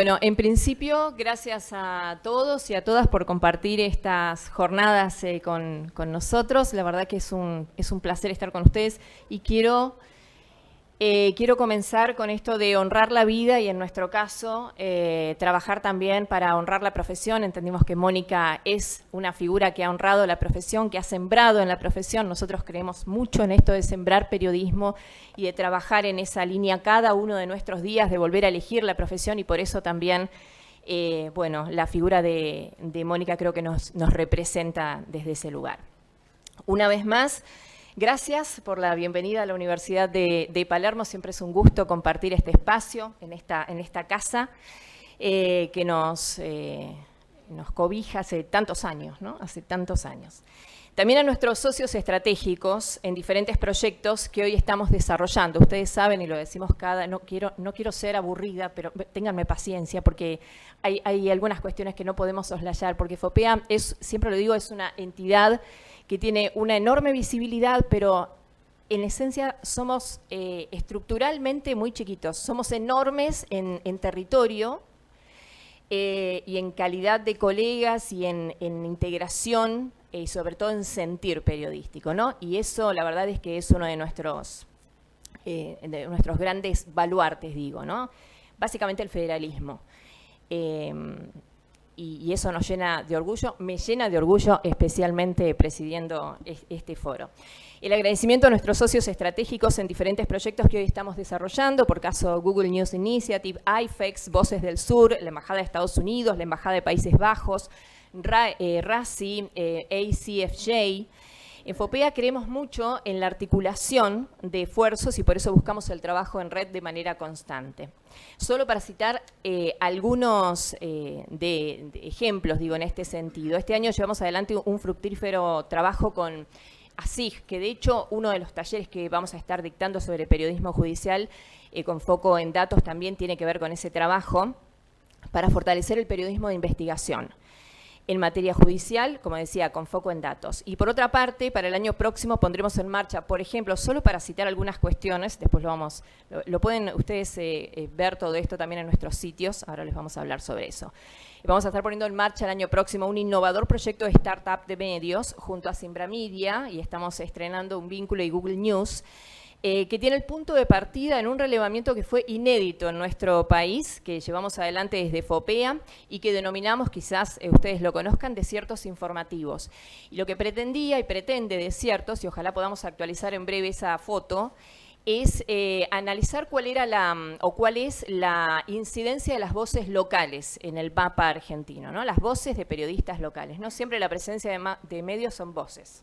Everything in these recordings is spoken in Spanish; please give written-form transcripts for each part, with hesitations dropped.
Bueno, en principio, gracias a todos y a todas por compartir estas jornadas con nosotros. La verdad que es un placer estar con ustedes y quiero comenzar con esto de honrar la vida y en nuestro caso trabajar también para honrar la profesión. Entendimos que Mónica es una figura que ha honrado la profesión, que ha sembrado en la profesión. Nosotros creemos mucho en esto de sembrar periodismo y de trabajar en esa línea cada uno de nuestros días, de volver a elegir la profesión y por eso también, bueno, la figura de Mónica creo que nos representa desde ese lugar. Una vez más, gracias por la bienvenida a la Universidad de Palermo. Siempre es un gusto compartir este espacio en esta casa que nos cobija hace tantos años, ¿no? Hace tantos años. También a nuestros socios estratégicos en diferentes proyectos que hoy estamos desarrollando. Ustedes saben, y lo decimos no quiero ser aburrida, pero ténganme paciencia porque hay algunas cuestiones que no podemos soslayar, porque FOPEA siempre lo digo, es una entidad que tiene una enorme visibilidad, pero en esencia somos estructuralmente muy chiquitos. Somos enormes en territorio y en calidad de colegas y en integración y sobre todo en sentir periodístico, ¿no? Y eso la verdad es que es uno de nuestros grandes baluartes, digo, ¿no? Básicamente el federalismo. Y eso nos llena de orgullo, me llena de orgullo especialmente presidiendo este foro. El agradecimiento a nuestros socios estratégicos en diferentes proyectos que hoy estamos desarrollando, por caso Google News Initiative, IFEX, Voces del Sur, la Embajada de Estados Unidos, la Embajada de Países Bajos, RACI, ACFJ. En FOPEA creemos mucho en la articulación de esfuerzos y por eso buscamos el trabajo en red de manera constante. Solo para citar algunos de ejemplos, digo, en este sentido. Este año llevamos adelante un fructífero trabajo con ASIG, que de hecho uno de los talleres que vamos a estar dictando sobre periodismo judicial con foco en datos también tiene que ver con ese trabajo para fortalecer el periodismo de investigación en materia judicial, como decía, con foco en datos. Y por otra parte, para el año próximo pondremos en marcha, por ejemplo, solo para citar algunas cuestiones, después lo pueden ustedes ver todo esto también en nuestros sitios, ahora les vamos a hablar sobre eso. Vamos a estar poniendo en marcha el año próximo un innovador proyecto de startup de medios junto a Simbra Media y estamos estrenando un vínculo y Google News, que tiene el punto de partida en un relevamiento que fue inédito en nuestro país, que llevamos adelante desde FOPEA y que denominamos, quizás ustedes lo conozcan, desiertos informativos. Y lo que pretendía y pretende desiertos, y ojalá podamos actualizar en breve esa foto, es analizar cuál es la incidencia de las voces locales en el mapa argentino, ¿no? Las voces de periodistas locales. No siempre la presencia de medios son voces.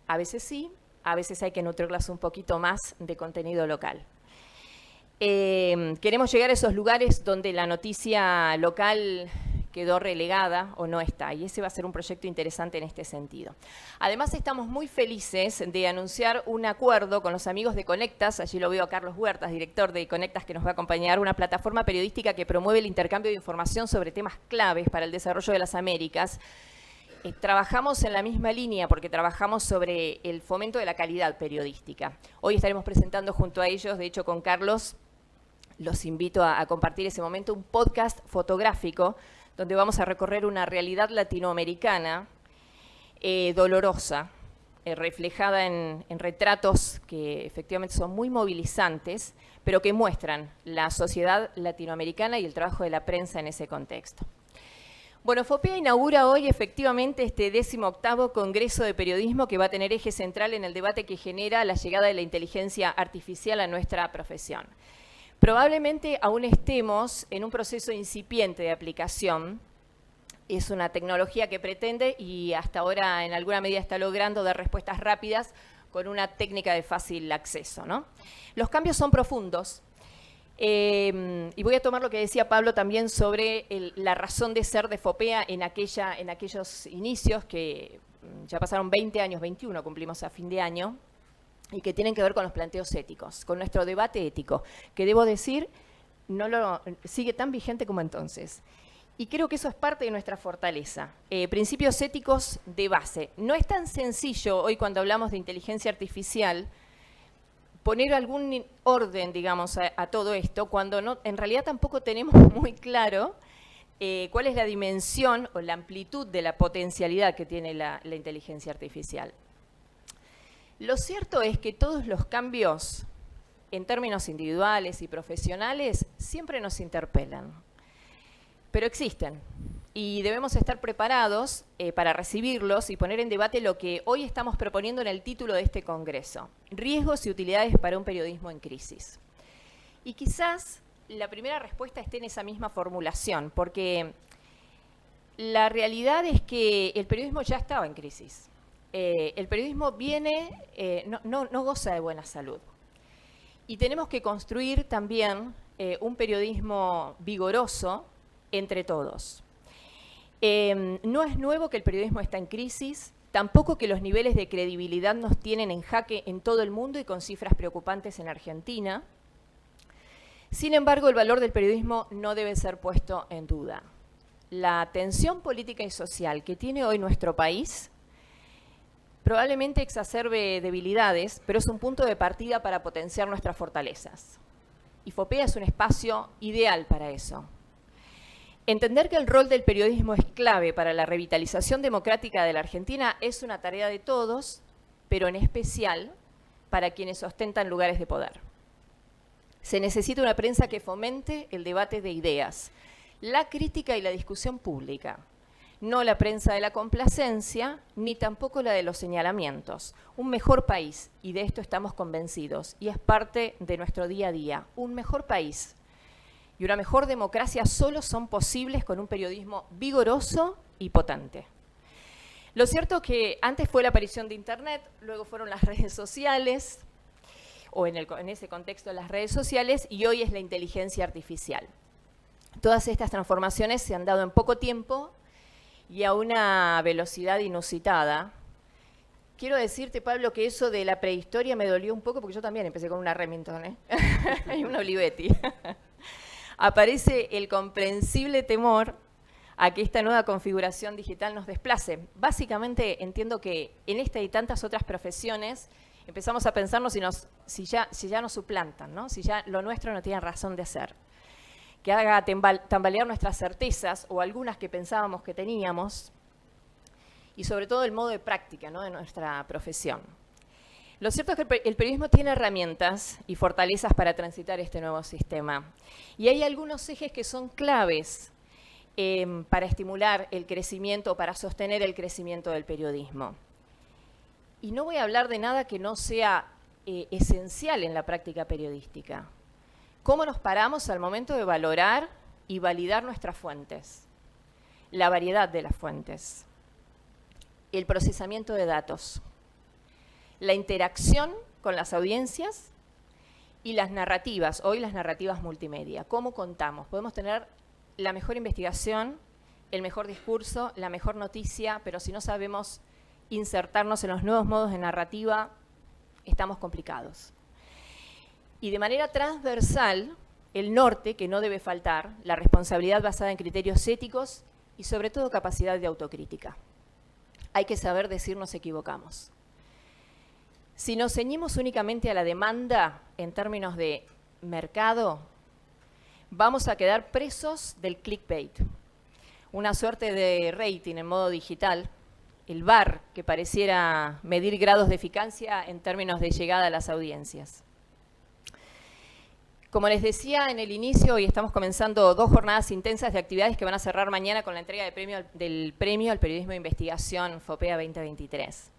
A veces sí. A veces hay que nutrirlas un poquito más de contenido local. Queremos llegar a esos lugares donde la noticia local quedó relegada o no está, y ese va a ser un proyecto interesante en este sentido. Además, estamos muy felices de anunciar un acuerdo con los amigos de Conectas, allí lo veo a Carlos Huertas, director de Conectas, que nos va a acompañar, una plataforma periodística que promueve el intercambio de información sobre temas claves para el desarrollo de las Américas. Trabajamos en la misma línea porque trabajamos sobre el fomento de la calidad periodística. Hoy estaremos presentando junto a ellos, de hecho con Carlos, los invito a compartir ese momento, un podcast fotográfico donde vamos a recorrer una realidad latinoamericana dolorosa, reflejada en retratos que efectivamente son muy movilizantes, pero que muestran la sociedad latinoamericana y el trabajo de la prensa en ese contexto. Bueno, FOPEA inaugura hoy efectivamente este 18º Congreso de Periodismo que va a tener eje central en el debate que genera la llegada de la inteligencia artificial a nuestra profesión. Probablemente aún estemos en un proceso incipiente de aplicación. Es una tecnología que pretende y hasta ahora en alguna medida está logrando dar respuestas rápidas con una técnica de fácil acceso, ¿no? Los cambios son profundos. Y voy a tomar lo que decía Pablo también sobre la razón de ser de FOPEA en aquellos inicios que ya pasaron 20 años, 21 cumplimos a fin de año, y que tienen que ver con los planteos éticos, con nuestro debate ético, que debo decir, sigue tan vigente como entonces. Y creo que eso es parte de nuestra fortaleza. Principios éticos de base. No es tan sencillo hoy cuando hablamos de inteligencia artificial poner algún orden, digamos, a todo esto, cuando no, en realidad tampoco tenemos muy claro cuál es la dimensión o la amplitud de la potencialidad que tiene la inteligencia artificial. Lo cierto es que todos los cambios, en términos individuales y profesionales, siempre nos interpelan, pero existen. Y debemos estar preparados para recibirlos y poner en debate lo que hoy estamos proponiendo en el título de este congreso: riesgos y utilidades para un periodismo en crisis. Y quizás la primera respuesta esté en esa misma formulación, porque la realidad es que el periodismo ya estaba en crisis. El periodismo no goza de buena salud. Y tenemos que construir también un periodismo vigoroso entre todos. No es nuevo que el periodismo está en crisis, tampoco que los niveles de credibilidad nos tienen en jaque en todo el mundo y con cifras preocupantes en Argentina. Sin embargo, el valor del periodismo no debe ser puesto en duda. La tensión política y social que tiene hoy nuestro país probablemente exacerbe debilidades, pero es un punto de partida para potenciar nuestras fortalezas. Y FOPEA es un espacio ideal para eso. Entender que el rol del periodismo es clave para la revitalización democrática de la Argentina es una tarea de todos, pero en especial para quienes ostentan lugares de poder. Se necesita una prensa que fomente el debate de ideas, la crítica y la discusión pública, no la prensa de la complacencia, ni tampoco la de los señalamientos. Un mejor país, y de esto estamos convencidos, y es parte de nuestro día a día, un mejor país y una mejor democracia solo son posibles con un periodismo vigoroso y potente. Lo cierto es que antes fue la aparición de Internet, luego fueron las redes sociales, o en ese contexto las redes sociales, y hoy es la inteligencia artificial. Todas estas transformaciones se han dado en poco tiempo y a una velocidad inusitada. Quiero decirte, Pablo, que eso de la prehistoria me dolió un poco, porque yo también empecé con una Remington, y una Olivetti. Aparece el comprensible temor a que esta nueva configuración digital nos desplace. Básicamente entiendo que en esta y tantas otras profesiones empezamos a pensarnos si ya nos suplantan, ¿no? Si ya lo nuestro no tiene razón de ser. Que haga tambalear nuestras certezas o algunas que pensábamos que teníamos, y sobre todo el modo de práctica, ¿no?, de nuestra profesión. Lo cierto es que el periodismo tiene herramientas y fortalezas para transitar este nuevo sistema. Y hay algunos ejes que son claves para estimular el crecimiento, para sostener el crecimiento del periodismo. Y no voy a hablar de nada que no sea esencial en la práctica periodística. ¿Cómo nos paramos al momento de valorar y validar nuestras fuentes? La variedad de las fuentes. El procesamiento de datos. La interacción con las audiencias y las narrativas, hoy las narrativas multimedia. ¿Cómo contamos? Podemos tener la mejor investigación, el mejor discurso, la mejor noticia, pero si no sabemos insertarnos en los nuevos modos de narrativa, estamos complicados. Y de manera transversal, el norte, que no debe faltar, la responsabilidad basada en criterios éticos y sobre todo capacidad de autocrítica. Hay que saber decir nos equivocamos. Si nos ceñimos únicamente a la demanda en términos de mercado, vamos a quedar presos del clickbait, una suerte de rating en modo digital, el VAR que pareciera medir grados de eficacia en términos de llegada a las audiencias. Como les decía en el inicio, hoy estamos comenzando 2 jornadas intensas de actividades que van a cerrar mañana con la entrega del premio al periodismo de investigación FOPEA 2023.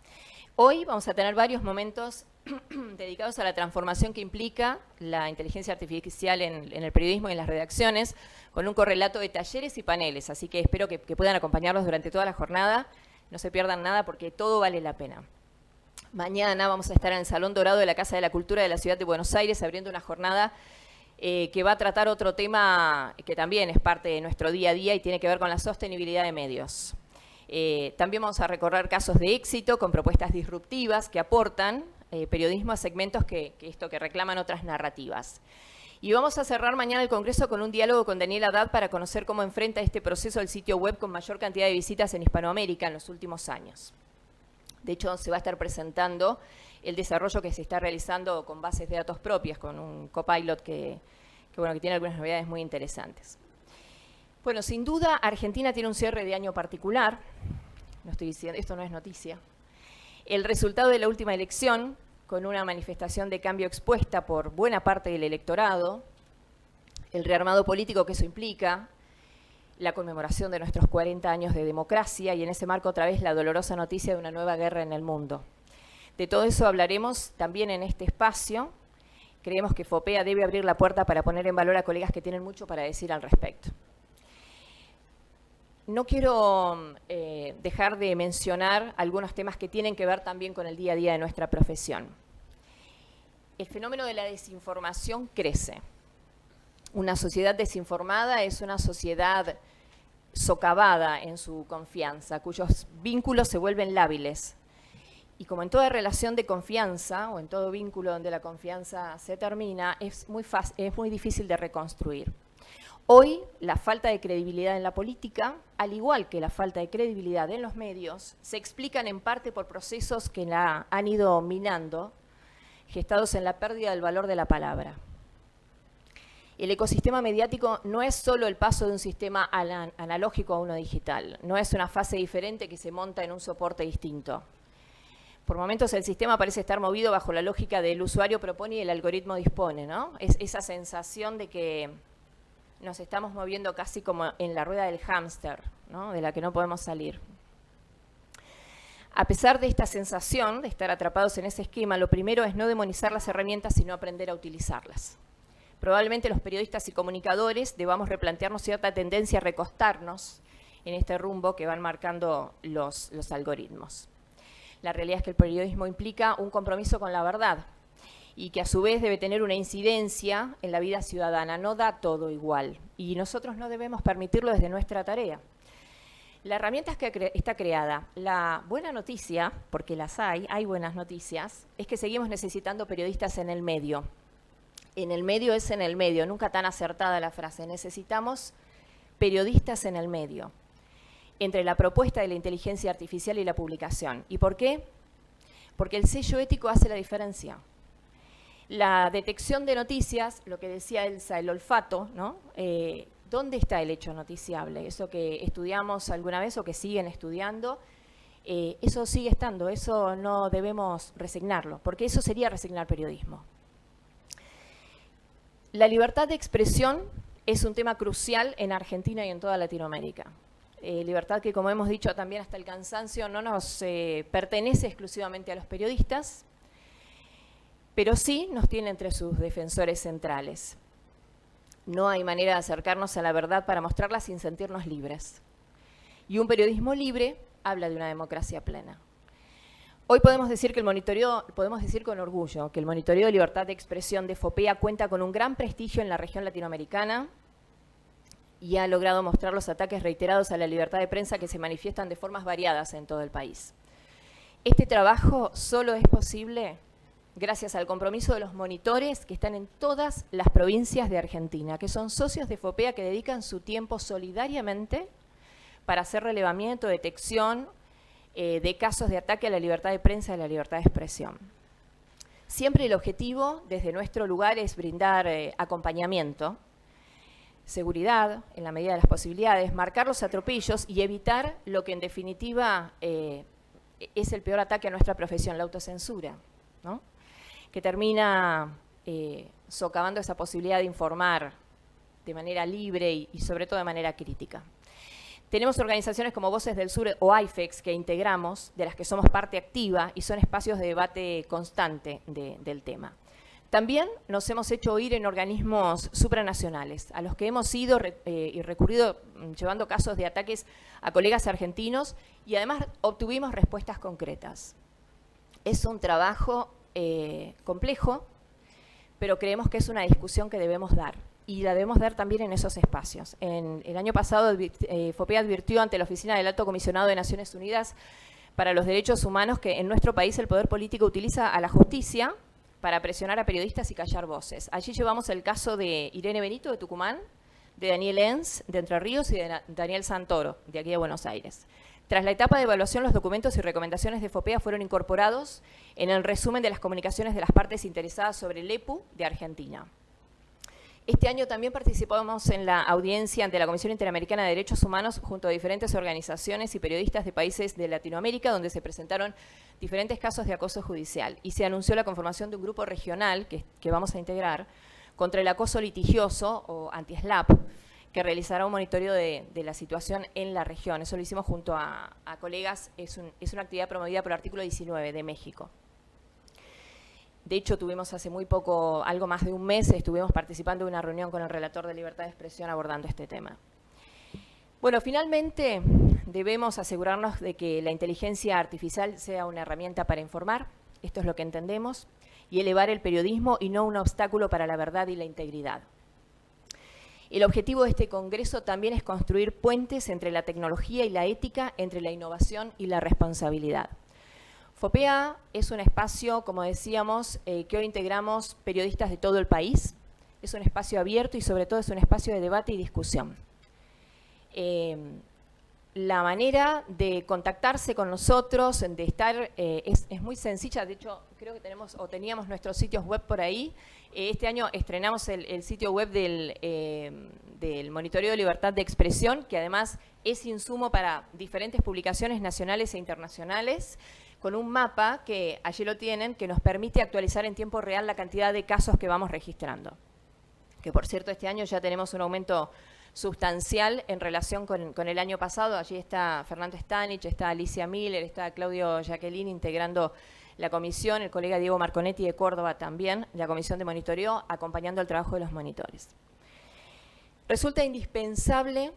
Hoy vamos a tener varios momentos dedicados a la transformación que implica la inteligencia artificial en el periodismo y en las redacciones, con un correlato de talleres y paneles, así que espero que puedan acompañarlos durante toda la jornada, no se pierdan nada porque todo vale la pena. Mañana vamos a estar en el Salón Dorado de la Casa de la Cultura de la Ciudad de Buenos Aires, abriendo una jornada que va a tratar otro tema que también es parte de nuestro día a día y tiene que ver con la sostenibilidad de medios. También vamos a recorrer casos de éxito con propuestas disruptivas que aportan periodismo a segmentos que reclaman otras narrativas. Y vamos a cerrar mañana el Congreso con un diálogo con Daniel Haddad para conocer cómo enfrenta este proceso el sitio web con mayor cantidad de visitas en Hispanoamérica en los últimos años. De hecho, se va a estar presentando el desarrollo que se está realizando con bases de datos propias, con un Copilot que tiene algunas novedades muy interesantes. Bueno, sin duda, Argentina tiene un cierre de año particular. No estoy diciendo, esto no es noticia. El resultado de la última elección, con una manifestación de cambio expuesta por buena parte del electorado, el rearmado político que eso implica, la conmemoración de nuestros 40 años de democracia y en ese marco otra vez la dolorosa noticia de una nueva guerra en el mundo. De todo eso hablaremos también en este espacio. Creemos que FOPEA debe abrir la puerta para poner en valor a colegas que tienen mucho para decir al respecto. No quiero dejar de mencionar algunos temas que tienen que ver también con el día a día de nuestra profesión. El fenómeno de la desinformación crece. Una sociedad desinformada es una sociedad socavada en su confianza, cuyos vínculos se vuelven lábiles. Y como en toda relación de confianza, o en todo vínculo donde la confianza se termina, es muy difícil de reconstruir. Hoy, la falta de credibilidad en la política, al igual que la falta de credibilidad en los medios, se explican en parte por procesos que la han ido minando, gestados en la pérdida del valor de la palabra. El ecosistema mediático no es solo el paso de un sistema analógico a uno digital, no es una fase diferente que se monta en un soporte distinto. Por momentos el sistema parece estar movido bajo la lógica del usuario propone y el algoritmo dispone, ¿no? Es esa sensación de que nos estamos moviendo casi como en la rueda del hámster, ¿no? De la que no podemos salir. A pesar de esta sensación de estar atrapados en ese esquema, lo primero es no demonizar las herramientas, sino aprender a utilizarlas. Probablemente los periodistas y comunicadores debamos replantearnos cierta tendencia a recostarnos en este rumbo que van marcando los algoritmos. La realidad es que el periodismo implica un compromiso con la verdad y que a su vez debe tener una incidencia en la vida ciudadana. No da todo igual y nosotros no debemos permitirlo desde nuestra tarea. La herramienta está creada. La buena noticia, porque las hay buenas noticias, es que seguimos necesitando periodistas en el medio. En el medio es en el medio, nunca tan acertada la frase. Necesitamos periodistas en el medio, entre la propuesta de la inteligencia artificial y la publicación. ¿Y por qué? Porque el sello ético hace la diferencia. La detección de noticias, lo que decía Elsa, el olfato, ¿no? ¿Dónde está el hecho noticiable? Eso que estudiamos alguna vez o que siguen estudiando, eso sigue estando, eso no debemos resignarlo, porque eso sería resignar periodismo. La libertad de expresión es un tema crucial en Argentina y en toda Latinoamérica. Libertad que, como hemos dicho también hasta el cansancio, no nos pertenece exclusivamente a los periodistas, pero sí nos tiene entre sus defensores centrales. No hay manera de acercarnos a la verdad para mostrarla sin sentirnos libres. Y un periodismo libre habla de una democracia plena. Hoy podemos decir que podemos decir con orgullo que el monitoreo de libertad de expresión de FOPEA cuenta con un gran prestigio en la región latinoamericana y ha logrado mostrar los ataques reiterados a la libertad de prensa que se manifiestan de formas variadas en todo el país. Este trabajo solo es posible gracias al compromiso de los monitores que están en todas las provincias de Argentina, que son socios de FOPEA que dedican su tiempo solidariamente para hacer relevamiento, detección de casos de ataque a la libertad de prensa y a la libertad de expresión. Siempre el objetivo, desde nuestro lugar, es brindar acompañamiento, seguridad, en la medida de las posibilidades, marcar los atropellos y evitar lo que en definitiva es el peor ataque a nuestra profesión, la autocensura, ¿no? Que termina socavando esa posibilidad de informar de manera libre y sobre todo de manera crítica. Tenemos organizaciones como Voces del Sur o IFEX que integramos, de las que somos parte activa y son espacios de debate constante del tema. También nos hemos hecho oír en organismos supranacionales, a los que hemos ido y recurrido llevando casos de ataques a colegas argentinos y además obtuvimos respuestas concretas. Es un trabajo complejo, pero creemos que es una discusión que debemos dar. Y la debemos dar también en esos espacios. El año pasado, FOPEA advirtió ante la Oficina del Alto Comisionado de Naciones Unidas para los Derechos Humanos que en nuestro país el poder político utiliza a la justicia para presionar a periodistas y callar voces. Allí llevamos el caso de Irene Benito, de Tucumán, de Daniel Enz, de Entre Ríos, y de Daniel Santoro, de aquí de Buenos Aires. Tras la etapa de evaluación, los documentos y recomendaciones de FOPEA fueron incorporados en el resumen de las comunicaciones de las partes interesadas sobre el EPU de Argentina. Este año también participamos en la audiencia ante la Comisión Interamericana de Derechos Humanos junto a diferentes organizaciones y periodistas de países de Latinoamérica, donde se presentaron diferentes casos de acoso judicial y se anunció la conformación de un grupo regional que vamos a integrar contra el acoso litigioso o anti-SLAPP, que realizará un monitoreo de la situación en la región. Eso lo hicimos junto a colegas, es una actividad promovida por el artículo 19 de México. De hecho, tuvimos hace muy poco, algo más de un mes, estuvimos participando de una reunión con el relator de libertad de expresión abordando este tema. Bueno, finalmente debemos asegurarnos de que la inteligencia artificial sea una herramienta para informar, esto es lo que entendemos, y elevar el periodismo y no un obstáculo para la verdad y la integridad. El objetivo de este congreso también es construir puentes entre la tecnología y la ética, entre la innovación y la responsabilidad. FOPEA es un espacio, como decíamos, que hoy integramos periodistas de todo el país. Es un espacio abierto y sobre todo es un espacio de debate y discusión. La manera de contactarse con nosotros, de estar, es muy sencilla. De hecho, creo que teníamos nuestros sitios web por ahí. Este año estrenamos el sitio web del Monitoreo de Libertad de Expresión, que además es insumo para diferentes publicaciones nacionales e internacionales, con un mapa, que allí lo tienen, que nos permite actualizar en tiempo real la cantidad de casos que vamos registrando. Que por cierto, este año ya tenemos un aumento sustancial en relación con el año pasado. Allí está Fernando Stanich, está Alicia Miller, está Claudio Jacqueline integrando la comisión, el colega Diego Marconetti de Córdoba también, la comisión de monitoreo, acompañando el trabajo de los monitores. Resulta indispensable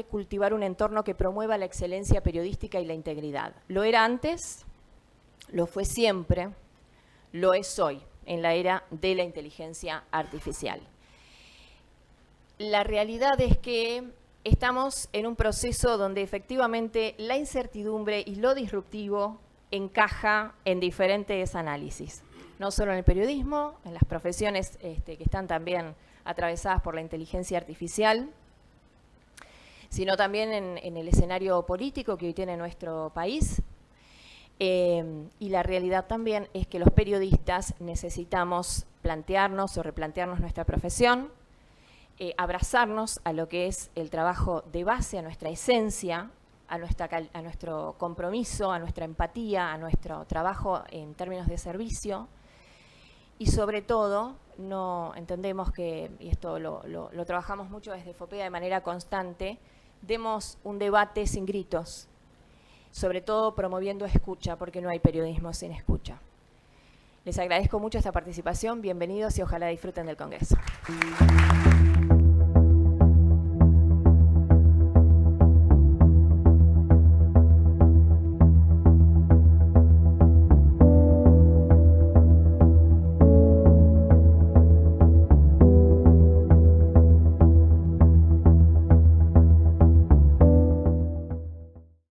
cultivar un entorno que promueva la excelencia periodística y la integridad. Lo era antes, lo fue siempre, lo es hoy, en la era de la inteligencia artificial. La realidad es que estamos en un proceso donde efectivamente la incertidumbre y lo disruptivo encaja en diferentes análisis, no solo en el periodismo, en las profesiones que están también atravesadas por la inteligencia artificial, sino también en el escenario político que hoy tiene nuestro país. Y la realidad también es que los periodistas necesitamos plantearnos o replantearnos nuestra profesión, abrazarnos a lo que es el trabajo de base, a nuestra esencia, a nuestro compromiso, a nuestra empatía, a nuestro trabajo en términos de servicio. Y sobre todo, no entendemos que, y esto lo trabajamos mucho desde FOPEA de manera constante, demos un debate sin gritos, sobre todo promoviendo escucha, porque no hay periodismo sin escucha. Les agradezco mucho esta participación, bienvenidos y ojalá disfruten del Congreso.